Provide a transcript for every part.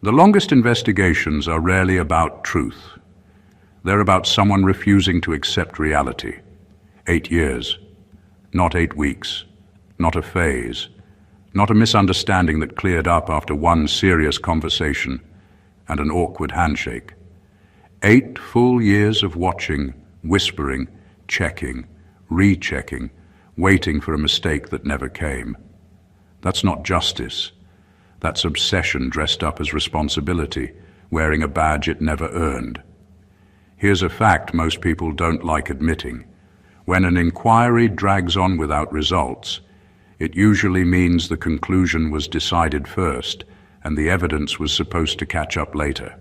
The longest investigations are rarely about truth. They're about someone refusing to accept reality. 8 years, not 8 weeks, not a phase, not a misunderstanding that cleared up after one serious conversation and an awkward handshake. 8 full years of watching, whispering, checking, rechecking, waiting for a mistake that never came. That's not justice. That's obsession dressed up as responsibility, wearing a badge it never earned. Here's a fact most people don't like admitting. When an inquiry drags on without results, it usually means the conclusion was decided first and the evidence was supposed to catch up later.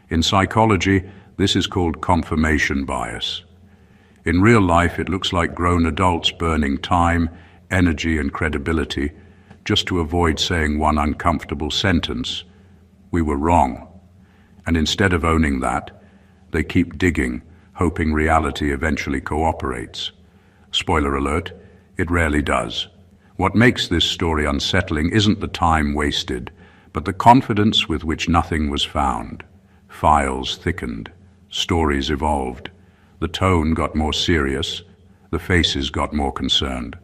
In psychology, this is called confirmation bias. In real life, it looks like grown adults burning time, energy, and credibility just to avoid saying one uncomfortable sentence. We were wrong. And instead of owning that, they keep digging, hoping reality eventually cooperates. Spoiler alert, it rarely does. What makes this story unsettling isn't the time wasted, but the confidence with which nothing was found. Files thickened, stories evolved, the tone got more serious, the faces got more concerned.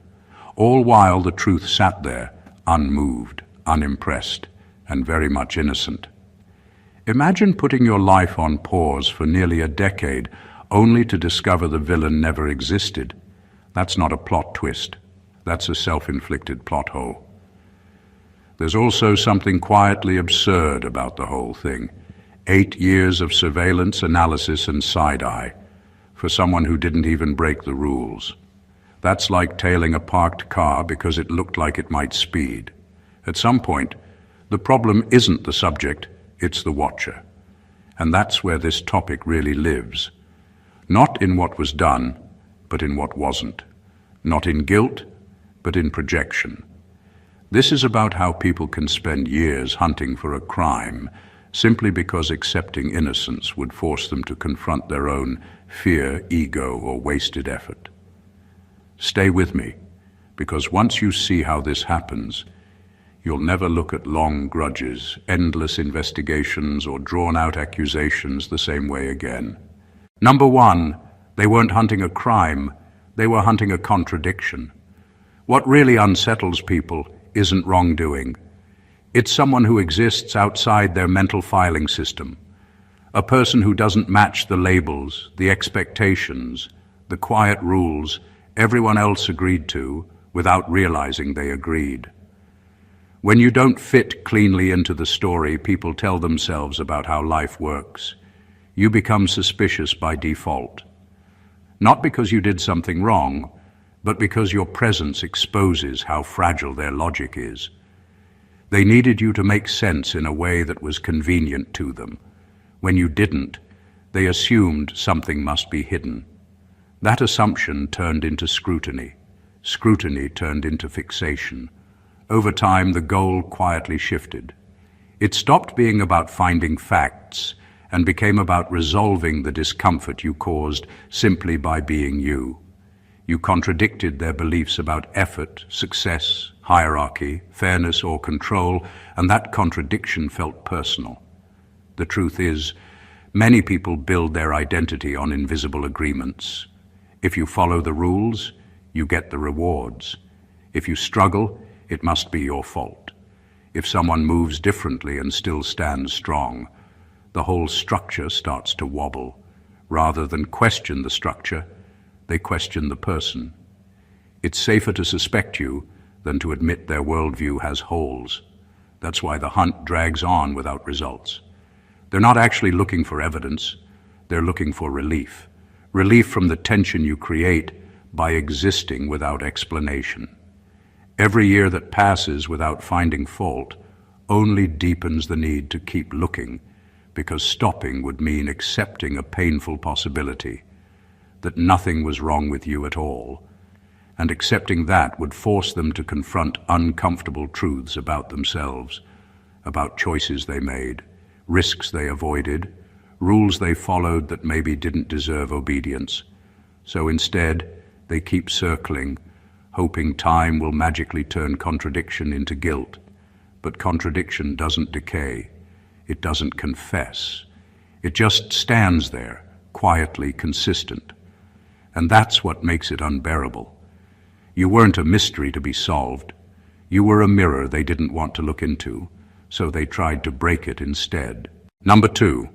All while the truth sat there, unmoved, unimpressed, and very much innocent. Imagine putting your life on pause for nearly a decade, only to discover the villain never existed. That's not a plot twist. That's a self-inflicted plot hole. There's also something quietly absurd about the whole thing. 8 years of surveillance, analysis, and side-eye for someone who didn't even break the rules. That's like tailing a parked car because it looked like it might speed. At some point, the problem isn't the subject, it's the watcher. And that's where this topic really lives. Not in what was done, but in what wasn't. Not in guilt, but in projection. This is about how people can spend years hunting for a crime simply because accepting innocence would force them to confront their own fear, ego, or wasted effort. Stay with me, because once you see how this happens, you'll never look at long grudges, endless investigations, or drawn-out accusations the same way again. Number 1, they weren't hunting a crime, they were hunting a contradiction. What really unsettles people isn't wrongdoing. It's someone who exists outside their mental filing system. A person who doesn't match the labels, the expectations, the quiet rules everyone else agreed to without realizing they agreed. When you don't fit cleanly into the story people tell themselves about how life works, you become suspicious by default. Not because you did something wrong, but because your presence exposes how fragile their logic is. They needed you to make sense in a way that was convenient to them. When you didn't, they assumed something must be hidden. That assumption turned into scrutiny. Scrutiny turned into fixation. Over time, the goal quietly shifted. It stopped being about finding facts and became about resolving the discomfort you caused simply by being you. You contradicted their beliefs about effort, success, hierarchy, fairness, or control, and that contradiction felt personal. The truth is, many people build their identity on invisible agreements. If you follow the rules, you get the rewards. If you struggle, it must be your fault. If someone moves differently and still stands strong, the whole structure starts to wobble. Rather than question the structure, they question the person. It's safer to suspect you than to admit their worldview has holes. That's why the hunt drags on without results. They're not actually looking for evidence, they're looking for relief. Relief from the tension you create by existing without explanation. Every year that passes without finding fault only deepens the need to keep looking, because stopping would mean accepting a painful possibility, that nothing was wrong with you at all, and accepting that would force them to confront uncomfortable truths about themselves, about choices they made, risks they avoided, rules they followed that maybe didn't deserve obedience. So instead, they keep circling, hoping time will magically turn contradiction into guilt. But contradiction doesn't decay. It doesn't confess. It just stands there, quietly consistent. And that's what makes it unbearable. You weren't a mystery to be solved. You were a mirror they didn't want to look into, so they tried to break it instead. Number 2,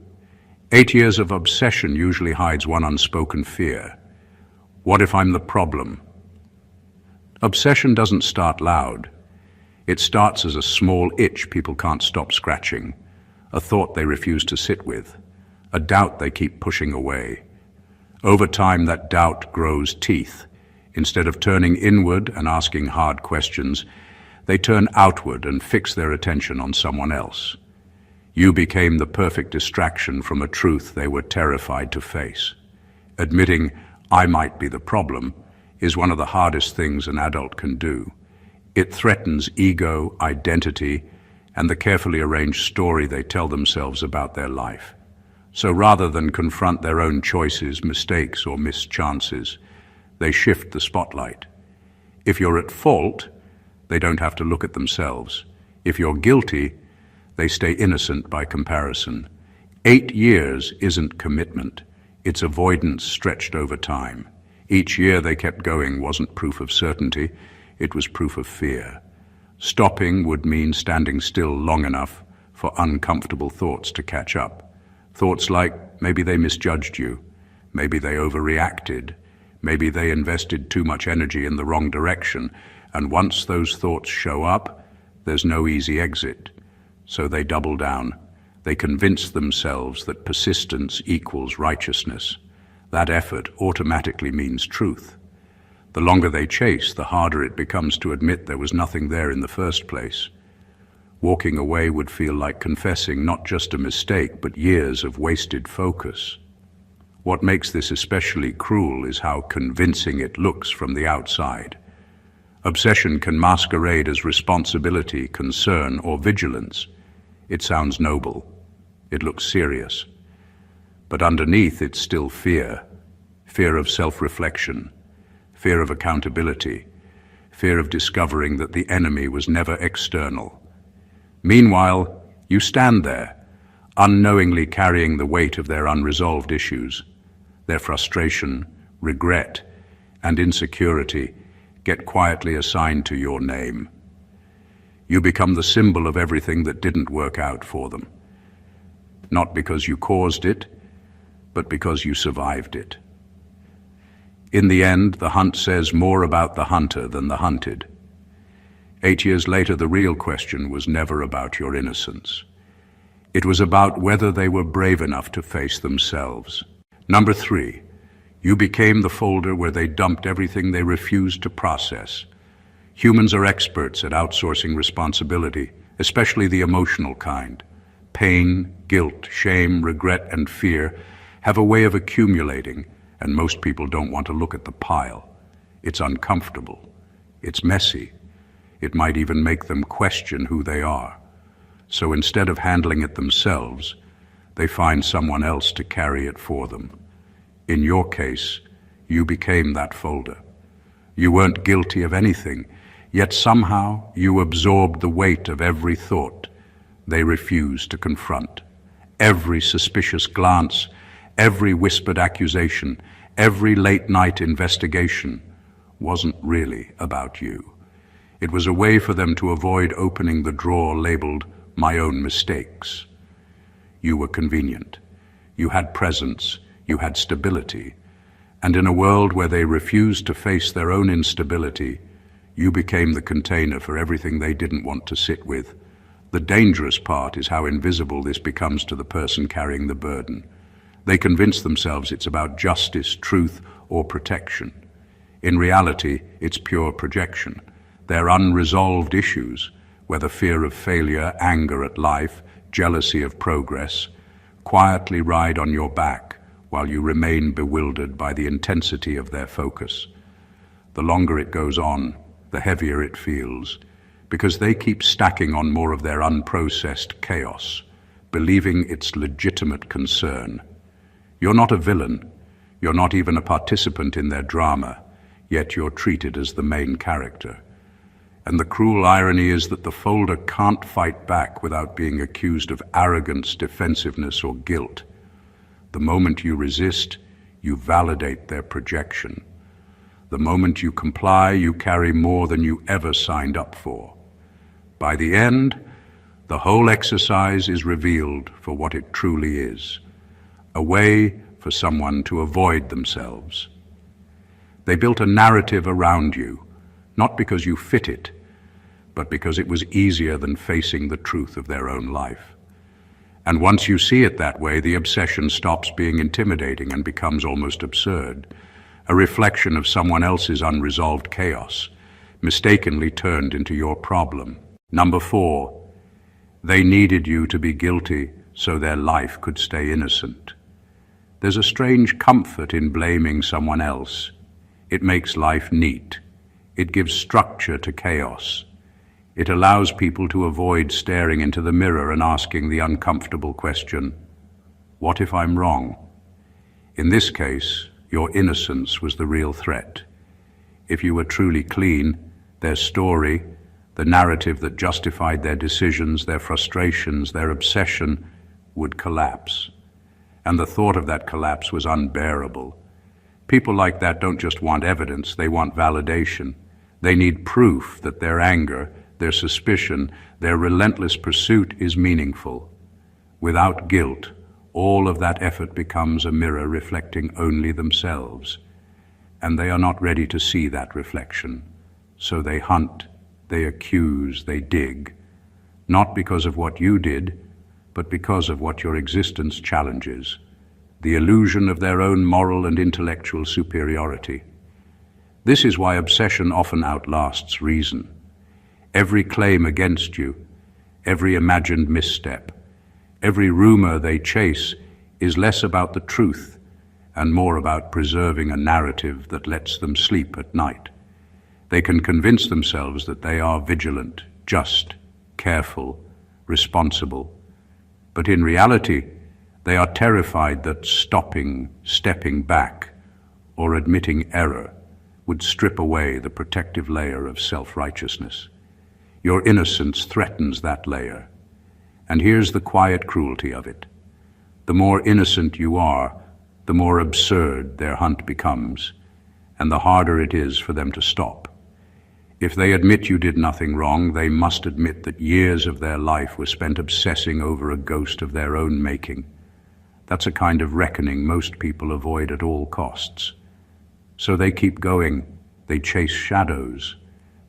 8 years of obsession usually hides one unspoken fear. What if I'm the problem? Obsession doesn't start loud. It starts as a small itch people can't stop scratching, a thought they refuse to sit with, a doubt they keep pushing away. Over time, that doubt grows teeth. Instead of turning inward and asking hard questions, they turn outward and fix their attention on someone else. You became the perfect distraction from a truth they were terrified to face. Admitting, "I might be the problem," is one of the hardest things an adult can do. It threatens ego, identity, and the carefully arranged story they tell themselves about their life. So rather than confront their own choices, mistakes, or missed chances, they shift the spotlight. If you're at fault, they don't have to look at themselves. If you're guilty, they stay innocent by comparison. 8 years isn't commitment. It's avoidance stretched over time. Each year they kept going wasn't proof of certainty, it was proof of fear. Stopping would mean standing still long enough for uncomfortable thoughts to catch up. Thoughts like, maybe they misjudged you, maybe they overreacted, maybe they invested too much energy in the wrong direction, and once those thoughts show up, there's no easy exit. So they double down. They convince themselves that persistence equals righteousness. That effort automatically means truth. The longer they chase, the harder it becomes to admit there was nothing there in the first place. Walking away would feel like confessing not just a mistake, but years of wasted focus. What makes this especially cruel is how convincing it looks from the outside. Obsession can masquerade as responsibility, concern, or vigilance. It sounds noble. It looks serious. But underneath, it's still fear. Fear of self-reflection, fear of accountability, fear of discovering that the enemy was never external. Meanwhile, you stand there, unknowingly carrying the weight of their unresolved issues. Their frustration, regret, and insecurity get quietly assigned to your name. You become the symbol of everything that didn't work out for them. Not because you caused it, but because you survived it. In the end, the hunt says more about the hunter than the hunted. 8 years later, the real question was never about your innocence. It was about whether they were brave enough to face themselves. Number 3, you became the folder where they dumped everything they refused to process. Humans are experts at outsourcing responsibility, especially the emotional kind. Pain, guilt, shame, regret, and fear have a way of accumulating, and most people don't want to look at the pile. It's uncomfortable. It's messy. It might even make them question who they are. So instead of handling it themselves, they find someone else to carry it for them. In your case, you became that folder. You weren't guilty of anything, yet somehow you absorbed the weight of every thought they refused to confront. Every suspicious glance, every whispered accusation, every late-night investigation wasn't really about you. It was a way for them to avoid opening the drawer labeled "My Own Mistakes." You were convenient. You had presence. You had stability. And in a world where they refused to face their own instability, you became the container for everything they didn't want to sit with. The dangerous part is how invisible this becomes to the person carrying the burden. They convince themselves it's about justice, truth, or protection. In reality, it's pure projection. Their unresolved issues, whether fear of failure, anger at life, jealousy of progress, quietly ride on your back while you remain bewildered by the intensity of their focus. The longer it goes on, the heavier it feels, because they keep stacking on more of their unprocessed chaos, believing it's legitimate concern. You're not a villain. You're not even a participant in their drama, yet you're treated as the main character. And the cruel irony is that the folder can't fight back without being accused of arrogance, defensiveness, or guilt. The moment you resist, you validate their projection. The moment you comply, you carry more than you ever signed up for. By the end, the whole exercise is revealed for what it truly is, a way for someone to avoid themselves. They built a narrative around you, not because you fit it, but because it was easier than facing the truth of their own life. And once you see it that way, the obsession stops being intimidating and becomes almost absurd, a reflection of someone else's unresolved chaos, mistakenly turned into your problem. Number 4, they needed you to be guilty so their life could stay innocent. There's a strange comfort in blaming someone else. It makes life neat. It gives structure to chaos. It allows people to avoid staring into the mirror and asking the uncomfortable question, what if I'm wrong? In this case, your innocence was the real threat. If you were truly clean, their story, the narrative that justified their decisions, their frustrations, their obsession, would collapse. And the thought of that collapse was unbearable. People like that don't just want evidence, they want validation. They need proof that their anger, their suspicion, their relentless pursuit is meaningful. Without guilt, all of that effort becomes a mirror reflecting only themselves. And they are not ready to see that reflection. So they hunt, they accuse, they dig, not because of what you did, but because of what your existence challenges, the illusion of their own moral and intellectual superiority. This is why obsession often outlasts reason. Every claim against you, every imagined misstep, every rumor they chase is less about the truth and more about preserving a narrative that lets them sleep at night. They can convince themselves that they are vigilant, just, careful, responsible. But in reality, they are terrified that stopping, stepping back, or admitting error would strip away the protective layer of self-righteousness. Your innocence threatens that layer. And here's the quiet cruelty of it. The more innocent you are, the more absurd their hunt becomes, and the harder it is for them to stop. If they admit you did nothing wrong, they must admit that years of their life were spent obsessing over a ghost of their own making. That's a kind of reckoning most people avoid at all costs. So they keep going, they chase shadows,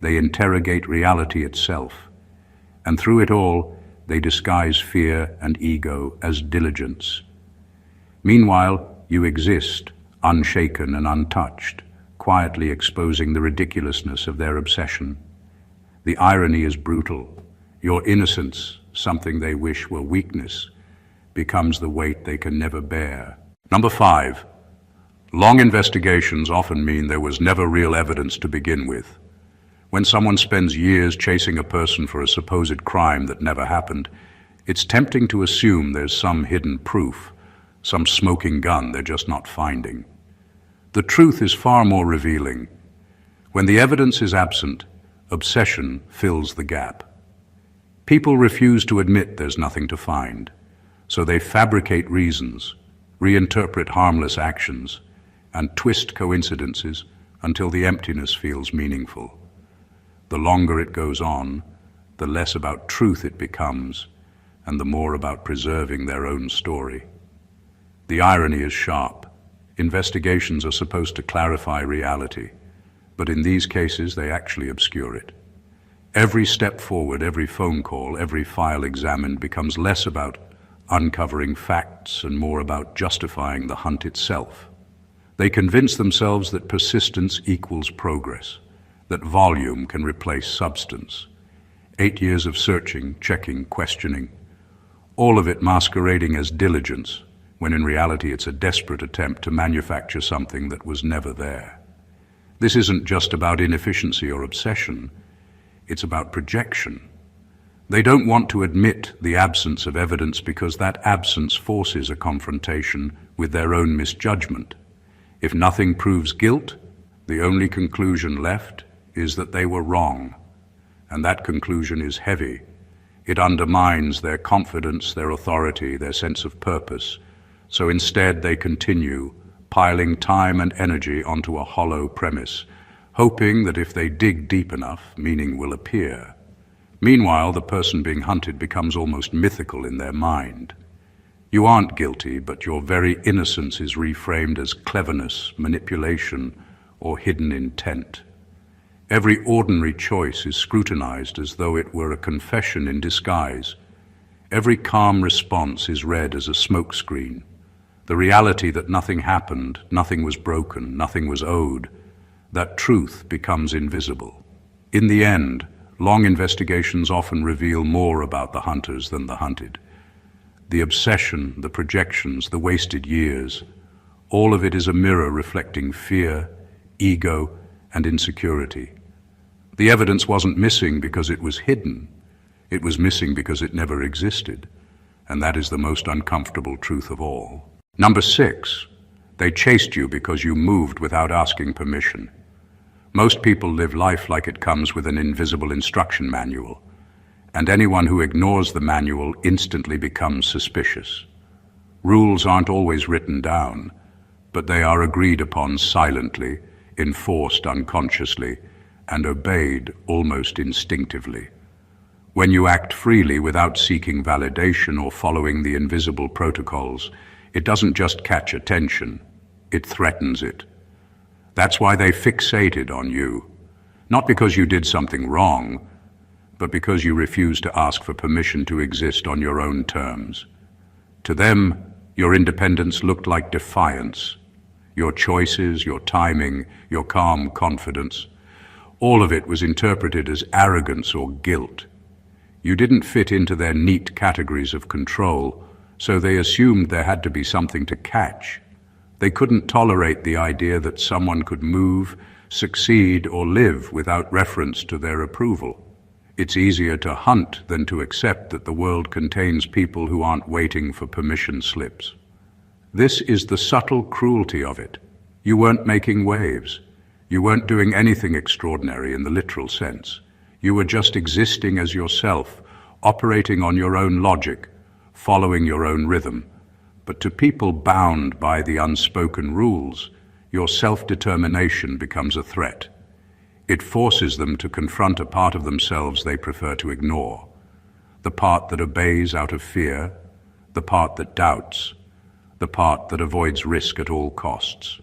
they interrogate reality itself, and through it all, they disguise fear and ego as diligence. Meanwhile, you exist, unshaken and untouched, quietly exposing the ridiculousness of their obsession. The irony is brutal. Your innocence, something they wish were weakness, becomes the weight they can never bear. Number 5, long investigations often mean there was never real evidence to begin with. When someone spends years chasing a person for a supposed crime that never happened, it's tempting to assume there's some hidden proof, some smoking gun they're just not finding. The truth is far more revealing. When the evidence is absent, obsession fills the gap. People refuse to admit there's nothing to find, so they fabricate reasons, reinterpret harmless actions, and twist coincidences until the emptiness feels meaningful. The longer it goes on, the less about truth it becomes, and the more about preserving their own story. The irony is sharp. Investigations are supposed to clarify reality, but in these cases they actually obscure it. Every step forward, every phone call, every file examined becomes less about uncovering facts and more about justifying the hunt itself. They convince themselves that persistence equals progress, that volume can replace substance. 8 years of searching, checking, questioning, all of it masquerading as diligence, when in reality it's a desperate attempt to manufacture something that was never there. This isn't just about inefficiency or obsession, it's about projection. They don't want to admit the absence of evidence because that absence forces a confrontation with their own misjudgment. If nothing proves guilt, the only conclusion left is that they were wrong. and that conclusion is heavy. It undermines their confidence, their authority, their sense of purpose. So instead they continue, piling time and energy onto a hollow premise, hoping that if they dig deep enough, meaning will appear. Meanwhile, the person being hunted becomes almost mythical in their mind. You aren't guilty, but your very innocence is reframed as cleverness, manipulation, or hidden intent. Every ordinary choice is scrutinized as though it were a confession in disguise. Every calm response is read as a smokescreen. The reality that nothing happened, nothing was broken, nothing was owed, that truth becomes invisible. In the end, long investigations often reveal more about the hunters than the hunted. The obsession, the projections, the wasted years, all of it is a mirror reflecting fear, ego, and insecurity. The evidence wasn't missing because it was hidden. It was missing because it never existed. And that is the most uncomfortable truth of all. Number 6, they chased you because you moved without asking permission. Most people live life like it comes with an invisible instruction manual, and anyone who ignores the manual instantly becomes suspicious. Rules aren't always written down, but they are agreed upon silently, enforced unconsciously, and obeyed almost instinctively. When you act freely without seeking validation or following the invisible protocols, it doesn't just catch attention, it threatens it. That's why they fixated on you, not because you did something wrong, but because you refused to ask for permission to exist on your own terms. To them, your independence looked like defiance. Your choices, your timing, your calm confidence, all of it was interpreted as arrogance or guilt. You didn't fit into their neat categories of control, so they assumed there had to be something to catch. They couldn't tolerate the idea that someone could move, succeed, or live without reference to their approval. It's easier to hunt than to accept that the world contains people who aren't waiting for permission slips. This is the subtle cruelty of it. You weren't making waves. You weren't doing anything extraordinary in the literal sense. You were just existing as yourself, operating on your own logic, following your own rhythm. But to people bound by the unspoken rules, your self-determination becomes a threat. It forces them to confront a part of themselves they prefer to ignore. The part that obeys out of fear, the part that doubts, the part that avoids risk at all costs.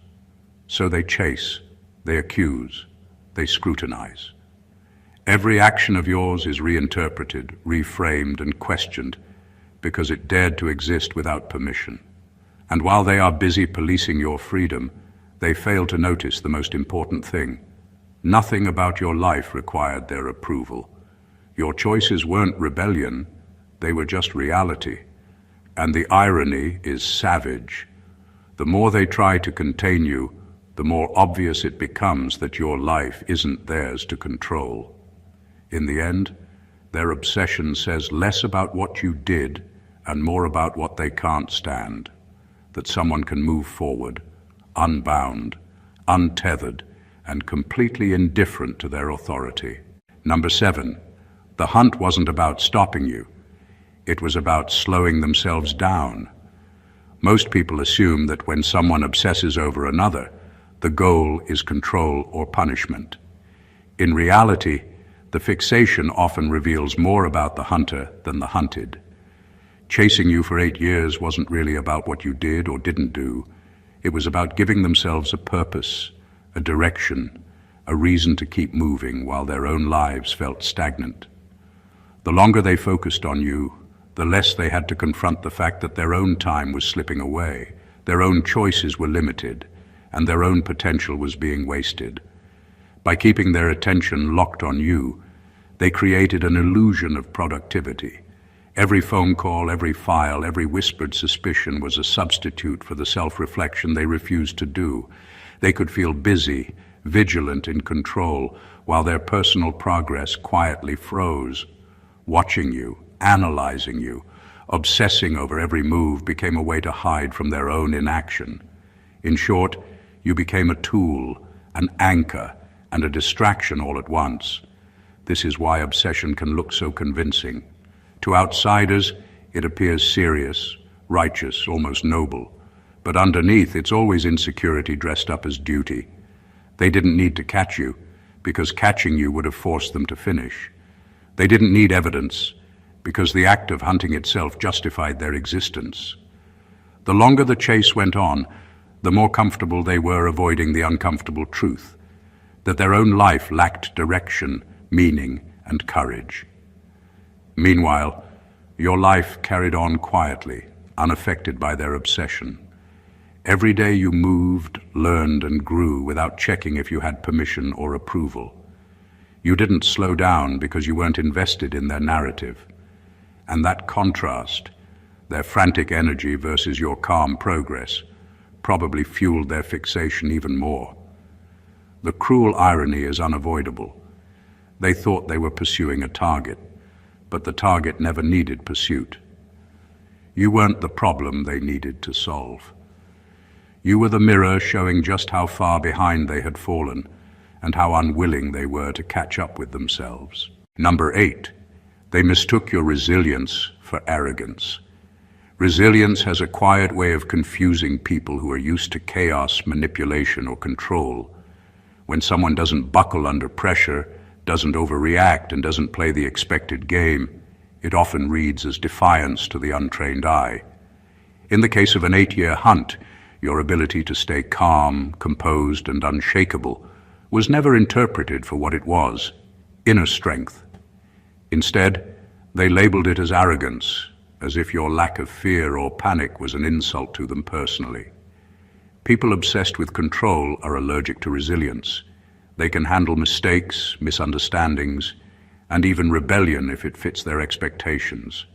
So they chase, they accuse, they scrutinize. Every action of yours is reinterpreted, reframed, and questioned because it dared to exist without permission. And while they are busy policing your freedom, they fail to notice the most important thing. Nothing about your life required their approval. Your choices weren't rebellion, they were just reality. And the irony is savage. The more they try to contain you, the more obvious it becomes that your life isn't theirs to control. In the end, their obsession says less about what you did and more about what they can't stand. That someone can move forward, unbound, untethered, and completely indifferent to their authority. Number 7, the hunt wasn't about stopping you. It was about slowing themselves down. Most people assume that when someone obsesses over another, the goal is control or punishment. In reality, the fixation often reveals more about the hunter than the hunted. Chasing you for 8 years wasn't really about what you did or didn't do. It was about giving themselves a purpose, a direction, a reason to keep moving while their own lives felt stagnant. The longer they focused on you, the less they had to confront the fact that their own time was slipping away, their own choices were limited, and their own potential was being wasted. By keeping their attention locked on you, they created an illusion of productivity. Every phone call, every file, every whispered suspicion was a substitute for the self-reflection they refused to do. They could feel busy, vigilant, in control, while their personal progress quietly froze. Watching you, analyzing you, obsessing over every move became a way to hide from their own inaction. In short, you became a tool, an anchor, and a distraction all at once. This is why obsession can look so convincing. To outsiders, it appears serious, righteous, almost noble. But underneath, it's always insecurity dressed up as duty. They didn't need to catch you, because catching you would have forced them to finish. They didn't need evidence, because the act of hunting itself justified their existence. The longer the chase went on, the more comfortable they were avoiding the uncomfortable truth, that their own life lacked direction, meaning, and courage. Meanwhile, your life carried on quietly, unaffected by their obsession. Every day you moved, learned, and grew without checking if you had permission or approval. You didn't slow down because you weren't invested in their narrative. And that contrast, their frantic energy versus your calm progress, probably fueled their fixation even more. The cruel irony is unavoidable. They thought they were pursuing a target, but the target never needed pursuit. You weren't the problem they needed to solve. You were the mirror showing just how far behind they had fallen and how unwilling they were to catch up with themselves. Number 8, they mistook your resilience for arrogance. Resilience has a quiet way of confusing people who are used to chaos, manipulation, or control. When someone doesn't buckle under pressure, doesn't overreact, and doesn't play the expected game, it often reads as defiance to the untrained eye. In the case of an 8-year hunt, your ability to stay calm, composed, and unshakable was never interpreted for what it was, inner strength. Instead, they labeled it as arrogance, as if your lack of fear or panic was an insult to them personally. People obsessed with control are allergic to resilience. They can handle mistakes, misunderstandings, and even rebellion if it fits their expectations.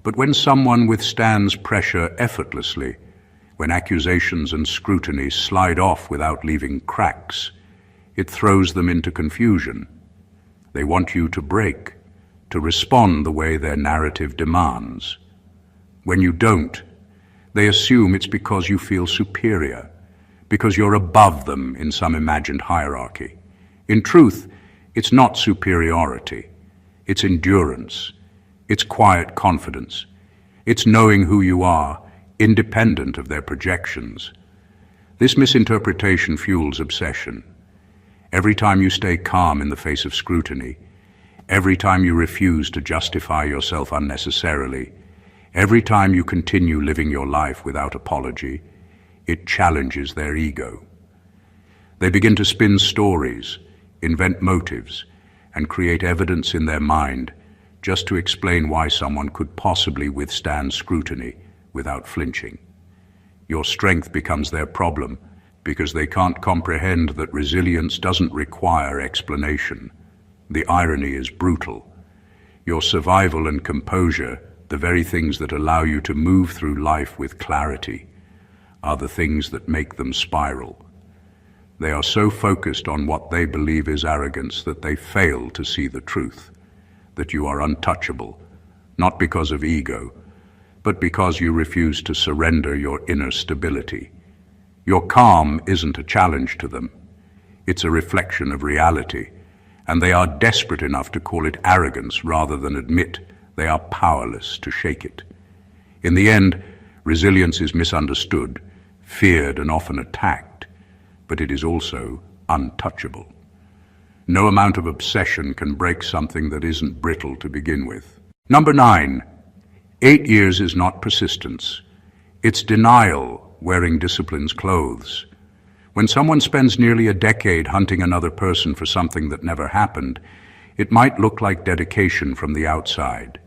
But when someone withstands pressure effortlessly, when accusations and scrutiny slide off without leaving cracks, it throws them into confusion. They want you to break, to respond the way their narrative demands. When you don't, they assume it's because you feel superior, because you're above them in some imagined hierarchy. In truth, it's not superiority. It's endurance. It's quiet confidence. It's knowing who you are, independent of their projections. This misinterpretation fuels obsession. Every time you stay calm in the face of scrutiny, every time you refuse to justify yourself unnecessarily, every time you continue living your life without apology, it challenges their ego. They begin to spin stories, invent motives, and create evidence in their mind just to explain why someone could possibly withstand scrutiny without flinching. Your strength becomes their problem because they can't comprehend that resilience doesn't require explanation. The irony is brutal. Your survival and composure, the very things that allow you to move through life with clarity, are the things that make them spiral. They are so focused on what they believe is arrogance that they fail to see the truth, that you are untouchable, not because of ego, but because you refuse to surrender your inner stability. Your calm isn't a challenge to them. It's a reflection of reality, and they are desperate enough to call it arrogance rather than admit they are powerless to shake it. In the end, resilience is misunderstood, feared, and often attacked, but it is also untouchable. No amount of obsession can break something that isn't brittle to begin with. Number 9, 8 years is not persistence. It's denial wearing discipline's clothes. When someone spends nearly a decade hunting another person for something that never happened, it might look like dedication from the outside.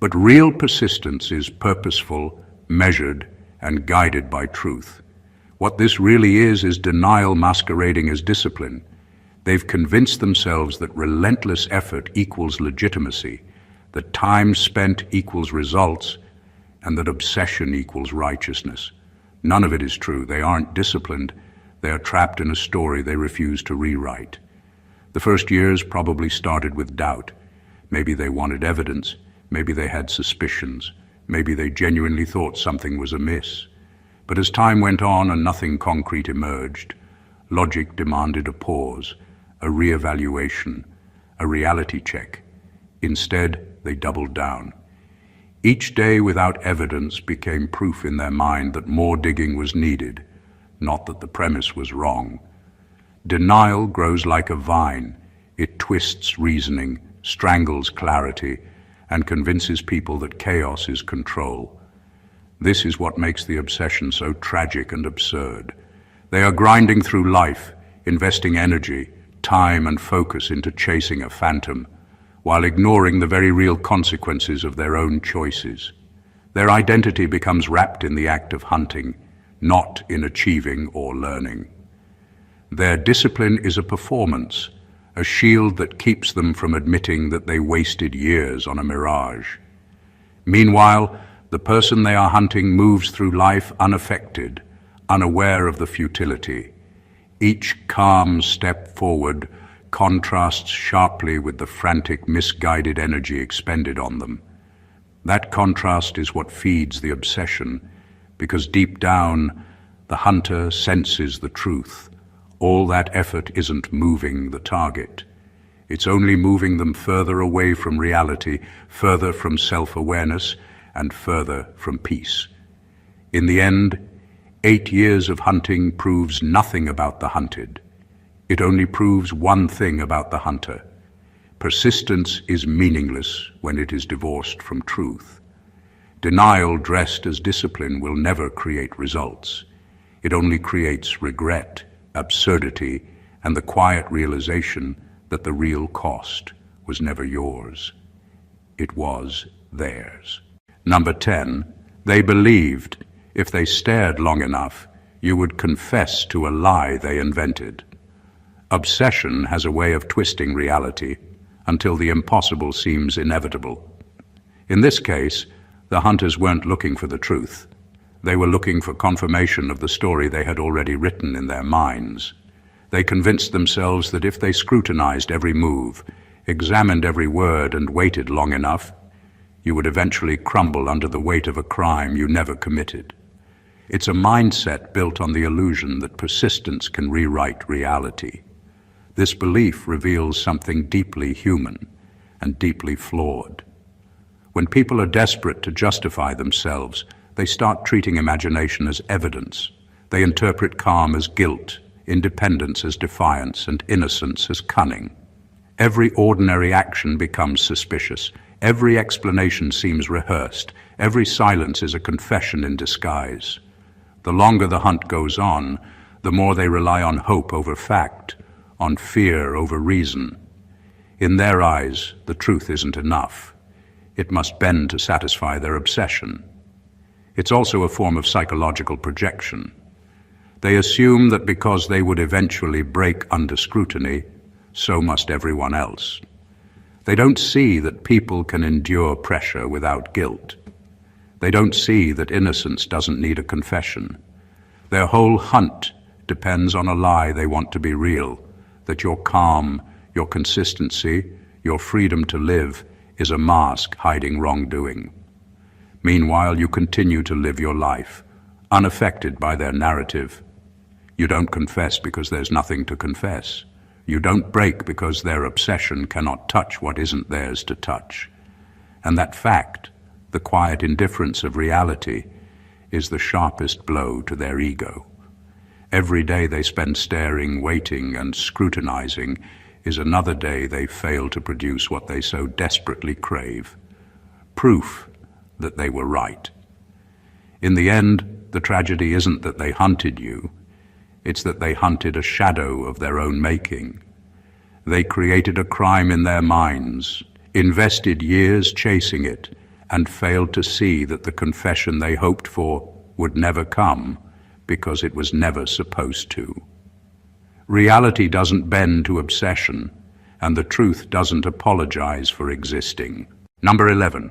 But real persistence is purposeful, measured, and guided by truth. What this really is denial masquerading as discipline. They've convinced themselves that relentless effort equals legitimacy, that time spent equals results, and that obsession equals righteousness. None of it is true. They aren't disciplined. They are trapped in a story they refuse to rewrite. The first years probably started with doubt. Maybe they wanted evidence. Maybe they had suspicions. Maybe they genuinely thought something was amiss. But as time went on and nothing concrete emerged, logic demanded a pause, a reevaluation, a reality check. Instead, they doubled down. Each day without evidence became proof in their mind that more digging was needed, not that the premise was wrong. Denial grows like a vine. It twists reasoning, strangles clarity, and convinces people that chaos is control. This is what makes the obsession so tragic and absurd. They are grinding through life, investing energy, time, and focus into chasing a phantom, while ignoring the very real consequences of their own choices. Their identity becomes wrapped in the act of hunting, not in achieving or learning. Their discipline is a performance, a shield that keeps them from admitting that they wasted years on a mirage. Meanwhile, the person they are hunting moves through life unaffected, unaware of the futility. Each calm step forward contrasts sharply with the frantic, misguided energy expended on them. That contrast is what feeds the obsession, because deep down, the hunter senses the truth. All that effort isn't moving the target. It's only moving them further away from reality, further from self-awareness, and further from peace. In the end, 8 years of hunting proves nothing about the hunted. It only proves one thing about the hunter. Persistence is meaningless when it is divorced from truth. Denial dressed as discipline will never create results. It only creates regret, absurdity, and the quiet realization that the real cost was never yours. It was theirs. Number 10, they believed if they stared long enough, you would confess to a lie they invented. Obsession has a way of twisting reality until the impossible seems inevitable. In this case, the hunters weren't looking for the truth. They were looking for confirmation of the story they had already written in their minds. They convinced themselves that if they scrutinized every move, examined every word, and waited long enough, you would eventually crumble under the weight of a crime you never committed. It's a mindset built on the illusion that persistence can rewrite reality. This belief reveals something deeply human and deeply flawed. When people are desperate to justify themselves, they start treating imagination as evidence. They interpret calm as guilt, independence as defiance, and innocence as cunning. Every ordinary action becomes suspicious. Every explanation seems rehearsed. Every silence is a confession in disguise. The longer the hunt goes on, the more they rely on hope over fact, on fear over reason. In their eyes, the truth isn't enough. It must bend to satisfy their obsession. It's also a form of psychological projection. They assume that because they would eventually break under scrutiny, so must everyone else. They don't see that people can endure pressure without guilt. They don't see that innocence doesn't need a confession. Their whole hunt depends on a lie they want to be real, that your calm, your consistency, your freedom to live is a mask hiding wrongdoing. Meanwhile, you continue to live your life, unaffected by their narrative. You don't confess because there's nothing to confess. You don't break because their obsession cannot touch what isn't theirs to touch. And that fact, the quiet indifference of reality, is the sharpest blow to their ego. Every day they spend staring, waiting, and scrutinizing is another day they fail to produce what they so desperately crave. Proof that they were right. In the end, the tragedy isn't that they hunted you. It's that they hunted a shadow of their own making. They created a crime in their minds, invested years chasing it, and failed to see that the confession they hoped for would never come because it was never supposed to. Reality doesn't bend to obsession, and the truth doesn't apologize for existing. Number 11.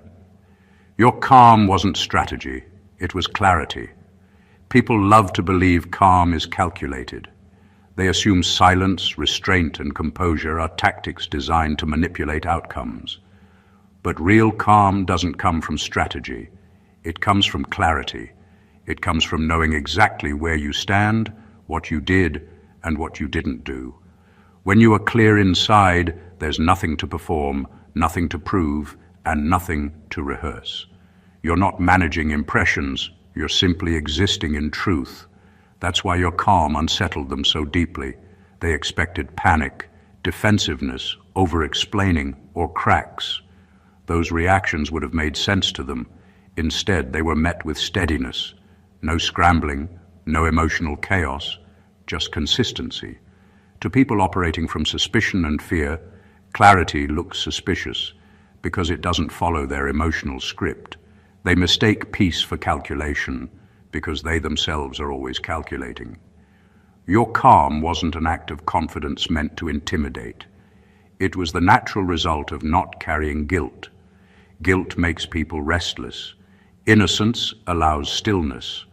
Your calm wasn't strategy, it was clarity. People love to believe calm is calculated. They assume silence, restraint, and composure are tactics designed to manipulate outcomes. But real calm doesn't come from strategy. It comes from clarity. It comes from knowing exactly where you stand, what you did, and what you didn't do. When you are clear inside, there's nothing to perform, nothing to prove, and nothing to rehearse. You're not managing impressions, you're simply existing in truth. That's why your calm unsettled them so deeply. They expected panic, defensiveness, over-explaining, or cracks. Those reactions would have made sense to them. Instead, they were met with steadiness. No scrambling, no emotional chaos, just consistency. To people operating from suspicion and fear, clarity looks suspicious because it doesn't follow their emotional script. They mistake peace for calculation because they themselves are always calculating. Your calm wasn't an act of confidence meant to intimidate. It was the natural result of not carrying guilt. Guilt makes people restless. Innocence allows stillness.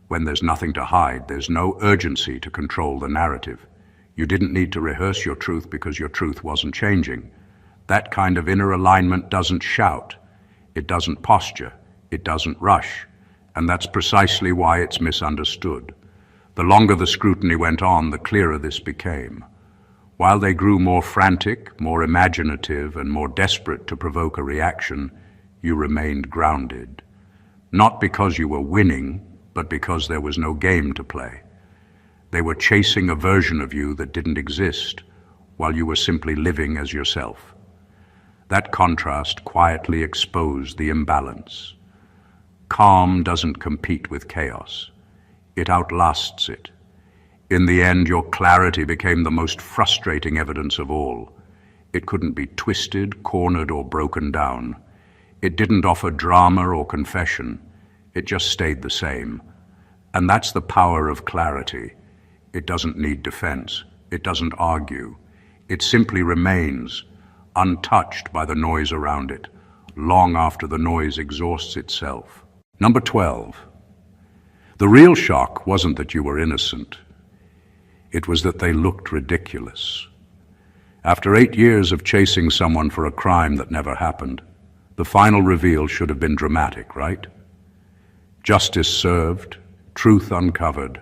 When there's nothing to hide, there's no urgency to control the narrative. You didn't need to rehearse your truth because your truth wasn't changing. That kind of inner alignment doesn't shout. It doesn't posture. It doesn't rush. And that's precisely why it's misunderstood. The longer the scrutiny went on, the clearer this became. While they grew more frantic, more imaginative, and more desperate to provoke a reaction, you remained grounded. Not because you were winning, but because there was no game to play. They were chasing a version of you that didn't exist, while you were simply living as yourself. That contrast quietly exposed the imbalance. Calm doesn't compete with chaos. It outlasts it. In the end, your clarity became the most frustrating evidence of all. It couldn't be twisted, cornered, or broken down. It didn't offer drama or confession. It just stayed the same. And that's the power of clarity. It doesn't need defense. It doesn't argue. It simply remains, untouched by the noise around it, long after the noise exhausts itself. Number 12. The real shock wasn't that you were innocent. It was that they looked ridiculous. After 8 years of chasing someone for a crime that never happened, the final reveal should have been dramatic, right? Justice served, truth uncovered,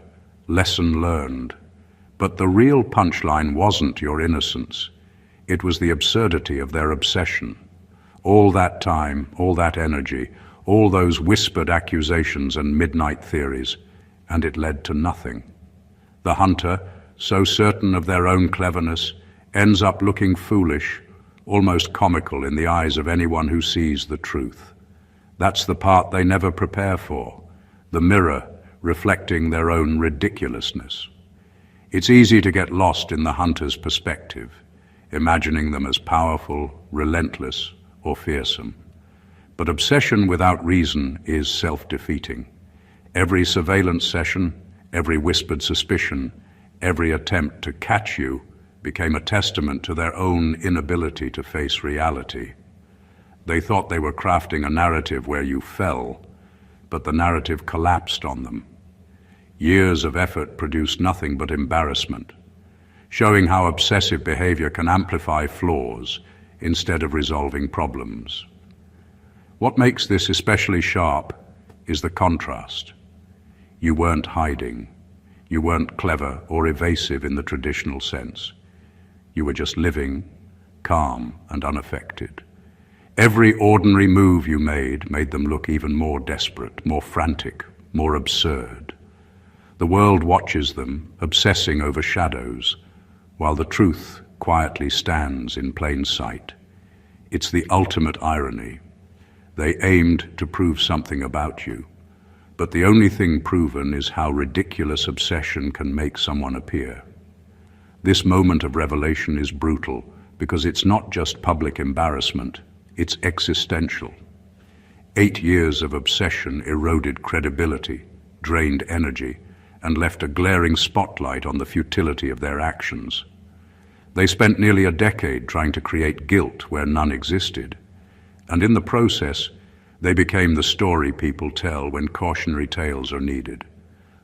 lesson learned. But the real punchline wasn't your innocence. It was the absurdity of their obsession. All that time, all that energy, all those whispered accusations and midnight theories, and it led to nothing. The hunter, so certain of their own cleverness, ends up looking foolish, almost comical in the eyes of anyone who sees the truth. That's the part they never prepare for, the mirror reflecting their own ridiculousness. It's easy to get lost in the hunter's perspective, imagining them as powerful, relentless, or fearsome. But obsession without reason is self-defeating. Every surveillance session, every whispered suspicion, every attempt to catch you became a testament to their own inability to face reality. They thought they were crafting a narrative where you fell, but the narrative collapsed on them. Years of effort produced nothing but embarrassment, showing how obsessive behavior can amplify flaws instead of resolving problems. What makes this especially sharp is the contrast. You weren't hiding. You weren't clever or evasive in the traditional sense. You were just living, calm and unaffected. Every ordinary move you made them look even more desperate, more frantic, more absurd. The world watches them, obsessing over shadows, while the truth quietly stands in plain sight. It's the ultimate irony. They aimed to prove something about you, but the only thing proven is how ridiculous obsession can make someone appear. This moment of revelation is brutal because it's not just public embarrassment, it's existential. 8 years of obsession eroded credibility, drained energy, and left a glaring spotlight on the futility of their actions. They spent nearly a decade trying to create guilt where none existed, and in the process, they became the story people tell when cautionary tales are needed.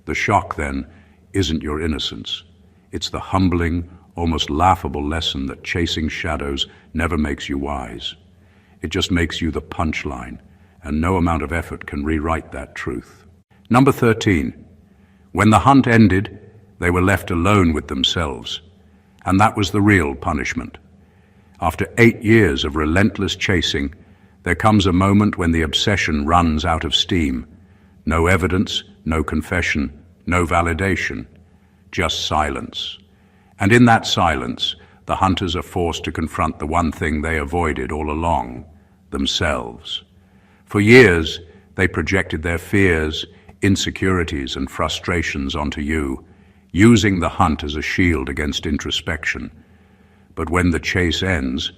The shock, then, isn't your innocence. It's the humbling, almost laughable lesson that chasing shadows never makes you wise. It just makes you the punchline, and no amount of effort can rewrite that truth. Number 13. When the hunt ended, they were left alone with themselves. And that was the real punishment. After 8 years of relentless chasing, there comes a moment when the obsession runs out of steam. No evidence, no confession, no validation, just silence. And in that silence, the hunters are forced to confront the one thing they avoided all along, themselves. For years, they projected their fears, insecurities, and frustrations onto you, using the hunt as a shield against introspection. But when the chase ends,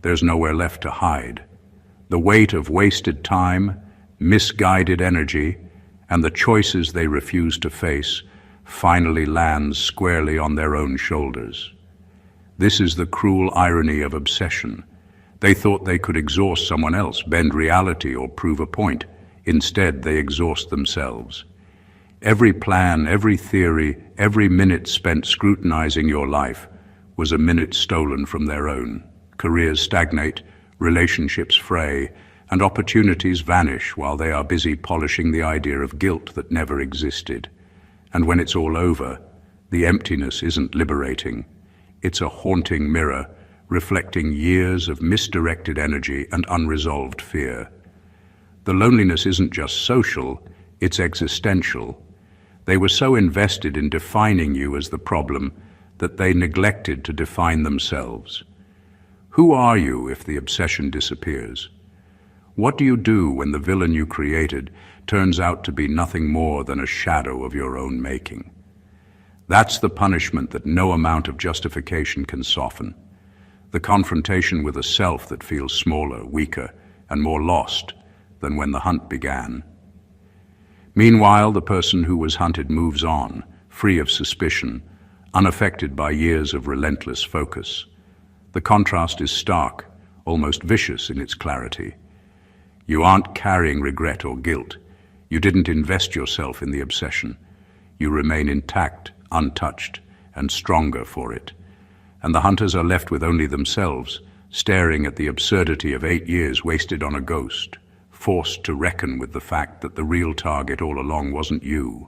there's nowhere left to hide. The weight of wasted time, misguided energy, and the choices they refuse to face finally lands squarely on their own shoulders. This is the cruel irony of obsession. They thought they could exhaust someone else, bend reality, or prove a point. Instead, they exhaust themselves. Every plan, every theory, every minute spent scrutinizing your life was a minute stolen from their own. Careers stagnate, relationships fray, and opportunities vanish while they are busy polishing the idea of guilt that never existed. And when it's all over, the emptiness isn't liberating. It's a haunting mirror reflecting years of misdirected energy and unresolved fear. The loneliness isn't just social, it's existential. They were so invested in defining you as the problem that they neglected to define themselves. Who are you if the obsession disappears? What do you do when the villain you created turns out to be nothing more than a shadow of your own making? That's the punishment that no amount of justification can soften. The confrontation with a self that feels smaller, weaker, and more lost than when the hunt began. Meanwhile, the person who was hunted moves on, free of suspicion, unaffected by years of relentless focus. The contrast is stark, almost vicious in its clarity. You aren't carrying regret or guilt. You didn't invest yourself in the obsession. You remain intact, untouched, and stronger for it. And the hunters are left with only themselves, staring at the absurdity of 8 years wasted on a ghost, forced to reckon with the fact that the real target all along wasn't you.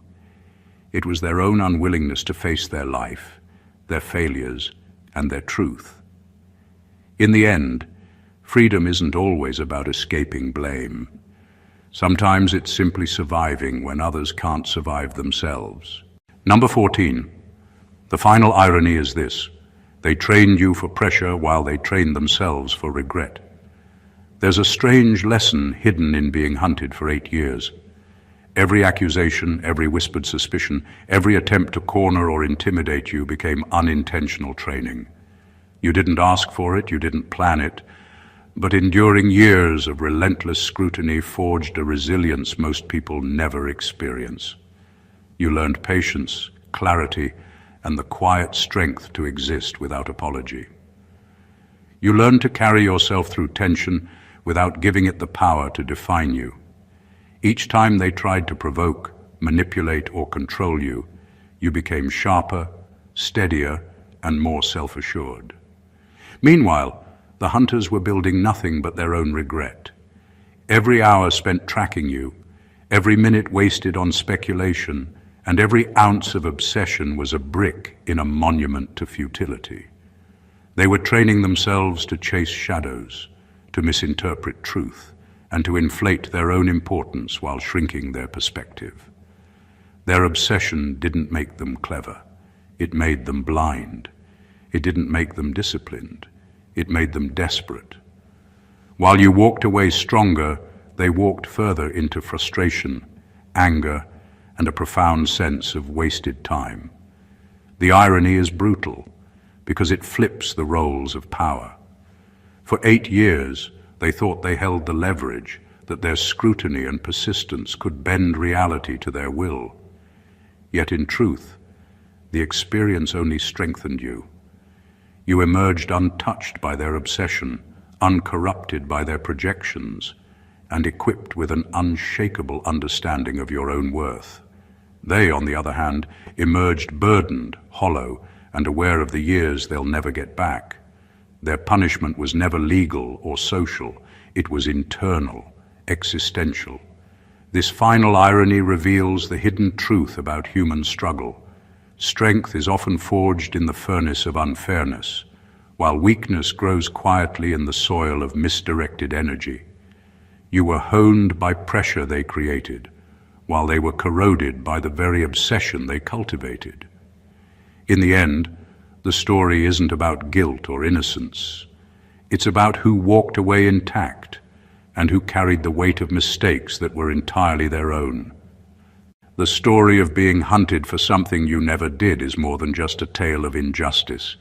It was their own unwillingness to face their life, their failures, and their truth. In the end, freedom isn't always about escaping blame. Sometimes it's simply surviving when others can't survive themselves. Number 14. The final irony is this. They trained you for pressure while they trained themselves for regret. There's a strange lesson hidden in being hunted for 8 years. Every accusation, every whispered suspicion, every attempt to corner or intimidate you became unintentional training. You didn't ask for it, you didn't plan it, but enduring years of relentless scrutiny forged a resilience most people never experience. You learned patience, clarity, and the quiet strength to exist without apology. You learned to carry yourself through tension without giving it the power to define you. Each time they tried to provoke, manipulate, or control you, you became sharper, steadier, and more self-assured. Meanwhile, the hunters were building nothing but their own regret. Every hour spent tracking you, every minute wasted on speculation, and every ounce of obsession was a brick in a monument to futility. They were training themselves to chase shadows, to misinterpret truth, and to inflate their own importance while shrinking their perspective. Their obsession didn't make them clever. It made them blind. It didn't make them disciplined. It made them desperate. While you walked away stronger, they walked further into frustration, anger, and a profound sense of wasted time. The irony is brutal because it flips the roles of power. For 8 years, they thought they held the leverage, that their scrutiny and persistence could bend reality to their will. Yet in truth, the experience only strengthened you. You emerged untouched by their obsession, uncorrupted by their projections, and equipped with an unshakable understanding of your own worth. They, on the other hand, emerged burdened, hollow, and aware of the years they'll never get back. Their punishment was never legal or social. It was internal, existential. This final irony reveals the hidden truth about human struggle. Strength is often forged in the furnace of unfairness, while weakness grows quietly in the soil of misdirected energy. You were honed by pressure they created, while they were corroded by the very obsession they cultivated. In the end, the story isn't about guilt or innocence. It's about who walked away intact and who carried the weight of mistakes that were entirely their own. The story of being hunted for something you never did is more than just a tale of injustice.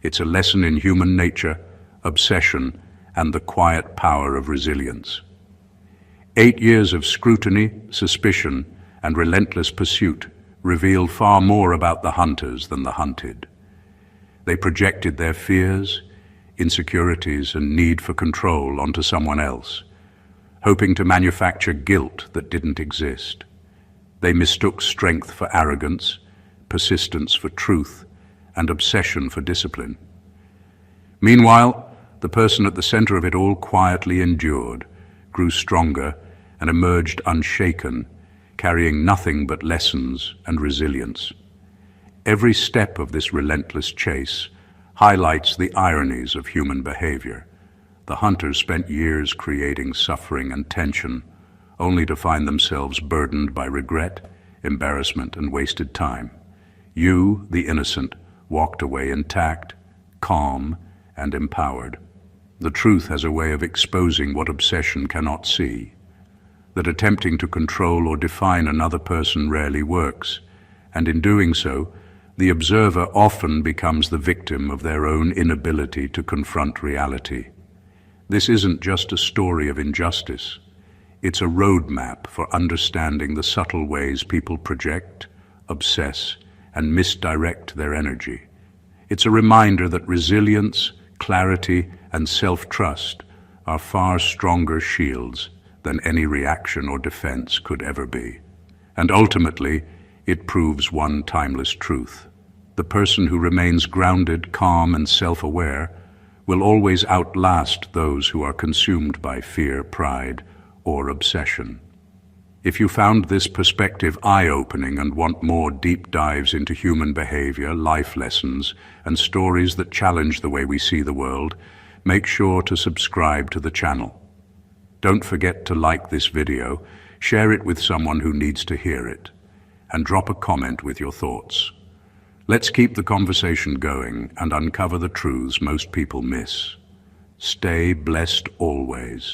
It's a lesson in human nature, obsession, and the quiet power of resilience. 8 years of scrutiny, suspicion, and relentless pursuit revealed far more about the hunters than the hunted. They projected their fears, insecurities, and need for control onto someone else, hoping to manufacture guilt that didn't exist. They mistook strength for arrogance, persistence for truth, and obsession for discipline. Meanwhile, the person at the center of it all quietly endured, grew stronger, and emerged unshaken, carrying nothing but lessons and resilience. Every step of this relentless chase highlights the ironies of human behavior. The hunters spent years creating suffering and tension, only to find themselves burdened by regret, embarrassment, and wasted time. You, the innocent, walked away intact, calm, and empowered. The truth has a way of exposing what obsession cannot see, that attempting to control or define another person rarely works, and in doing so, the observer often becomes the victim of their own inability to confront reality. This isn't just a story of injustice. It's a roadmap for understanding the subtle ways people project, obsess, and misdirect their energy. It's a reminder that resilience, clarity, and self-trust are far stronger shields than any reaction or defense could ever be. And ultimately, it proves one timeless truth. The person who remains grounded, calm, and self-aware will always outlast those who are consumed by fear, pride, or obsession. If you found this perspective eye-opening and want more deep dives into human behavior, life lessons, and stories that challenge the way we see the world, make sure to subscribe to the channel. Don't forget to like this video, share it with someone who needs to hear it, and drop a comment with your thoughts. Let's keep the conversation going and uncover the truths most people miss. Stay blessed always.